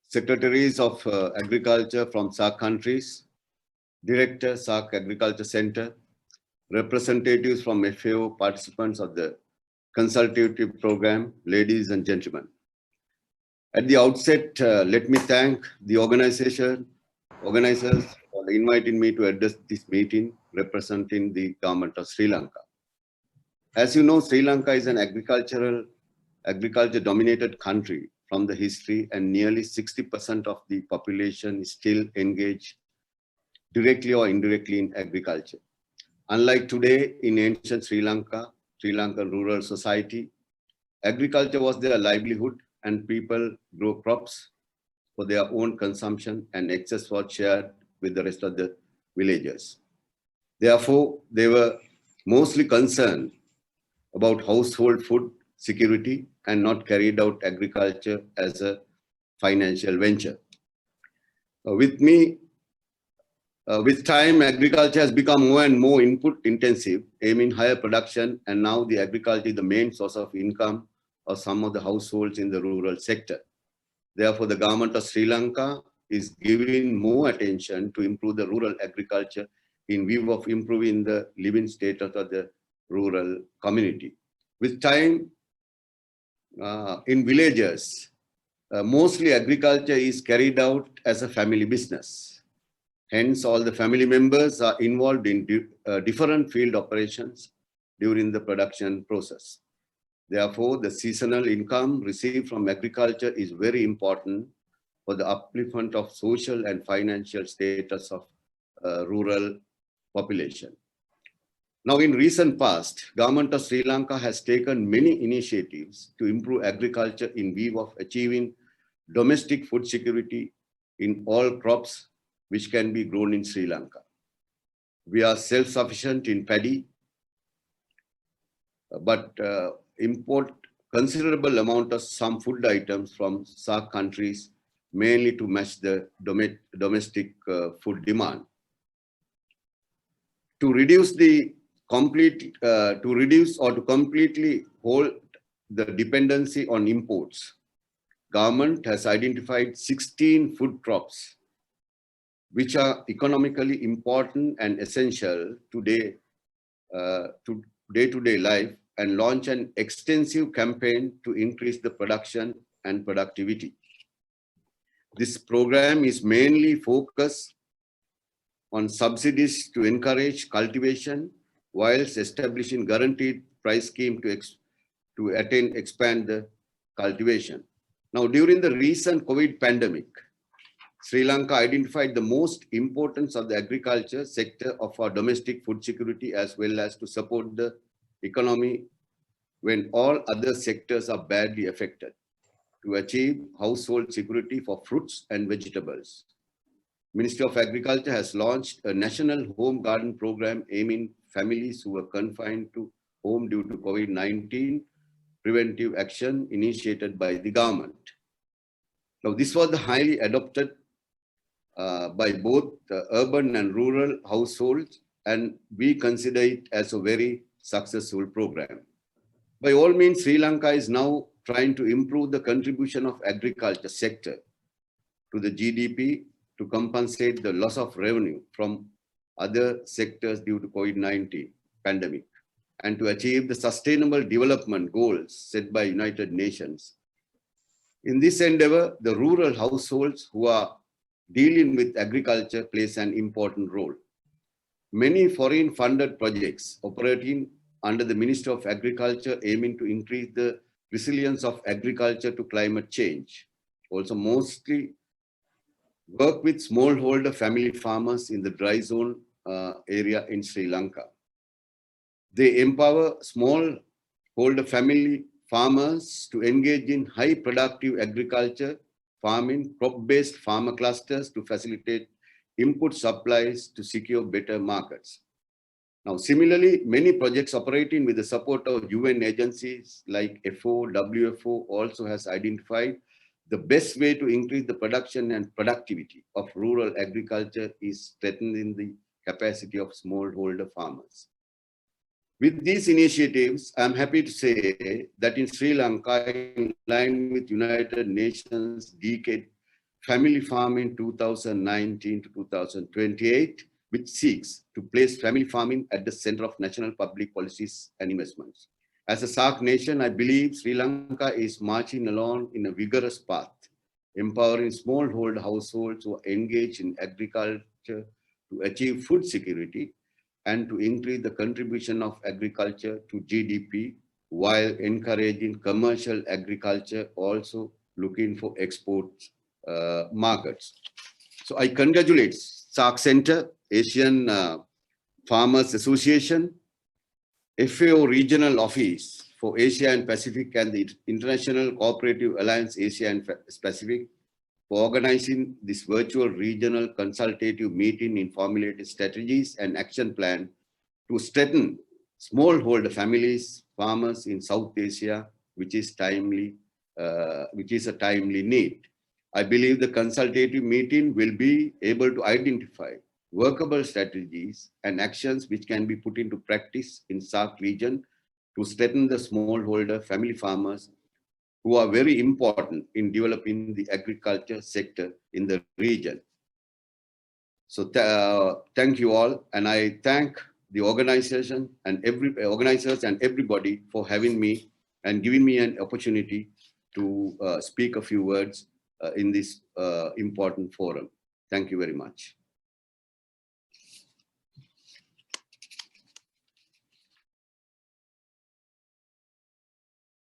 secretaries of agriculture from SAARC countries, director SAARC Agriculture Center, representatives from FAO, participants of the consultative program, ladies and gentlemen. At the outset, let me thank the organizers for inviting me to address this meeting representing the government of Sri Lanka. As you know, Sri Lanka is an agriculture-dominated country from the history, and nearly 60% of the population is still engaged directly or indirectly in agriculture. Unlike today in ancient Sri Lankan rural society, agriculture was their livelihood and people grow crops for their own consumption and excess was shared with the rest of the villagers. Therefore, they were mostly concerned about household food security and not carried out agriculture as a financial venture. With time, agriculture has become more and more input intensive, aiming higher production, and now the agriculture is the main source of income of some of the households in the rural sector. Therefore, the government of Sri Lanka is giving more attention to improve the rural agriculture in view of improving the living status of the rural community. With time, in villages, mostly agriculture is carried out as a family business. Hence, all the family members are involved in different field operations during the production process. Therefore, the seasonal income received from agriculture is very important for the upliftment of social and financial status of rural population. Now, in recent past, government of Sri Lanka has taken many initiatives to improve agriculture in view of achieving domestic food security in all crops which can be grown in Sri Lanka. We are self-sufficient in paddy, but import considerable amount of some food items from SAARC countries, mainly to match the domestic food demand. To reduce or to completely hold the dependency on imports, government has identified 16 food crops which are economically important and essential to day-to-day life, and launch an extensive campaign to increase the production and productivity. This program is mainly focused on subsidies to encourage cultivation, whilst establishing guaranteed price scheme to expand the cultivation. Now, during the recent COVID pandemic, Sri Lanka identified the most importance of the agriculture sector of our domestic food security, as well as to support the economy when all other sectors are badly affected, to achieve household security for fruits and vegetables. Ministry of Agriculture has launched a national home garden program aiming families who were confined to home due to COVID-19 preventive action initiated by the government. Now, this was highly adopted by both urban and rural households, and we consider it as a very successful program. By all means, Sri Lanka is now trying to improve the contribution of agriculture sector to the GDP to compensate the loss of revenue from other sectors due to COVID-19 pandemic, and to achieve the sustainable development goals set by United Nations. In this endeavor, the rural households who are dealing with agriculture plays an important role. Many foreign funded projects operating under the Ministry of Agriculture aiming to increase the resilience of agriculture to climate change also mostly work with smallholder family farmers in the dry zone area in Sri Lanka. They empower smallholder family farmers to engage in high productive agriculture, farming, crop-based farmer clusters to facilitate input supplies to secure better markets. Now, similarly, many projects operating with the support of UN agencies like FO, WFO also has identified the best way to increase the production and productivity of rural agriculture is strengthening the capacity of smallholder farmers. With these initiatives, I'm happy to say that in Sri Lanka, in line with United Nations decade Family Farming 2019 to 2028, which seeks to place family farming at the center of national public policies and investments. As a SAARC nation, I believe Sri Lanka is marching along in a vigorous path, empowering smallholder households who are engaged in agriculture to achieve food security and to increase the contribution of agriculture to GDP while encouraging commercial agriculture, also looking for export markets. So I congratulate SAARC Center, Asian Farmers Association, FAO Regional Office for Asia and Pacific, and the International Cooperative Alliance Asia and Pacific for organizing this virtual regional consultative meeting in formulating strategies and action plan to strengthen smallholder families, farmers in South Asia, which is a timely need. I believe the consultative meeting will be able to identify workable strategies and actions which can be put into practice in SAARC region to strengthen the smallholder family farmers who are very important in developing the agriculture sector in the region. So thank you all, and I thank the organization and organizers and everybody for having me and giving me an opportunity to speak a few words in this important forum. Thank you very much.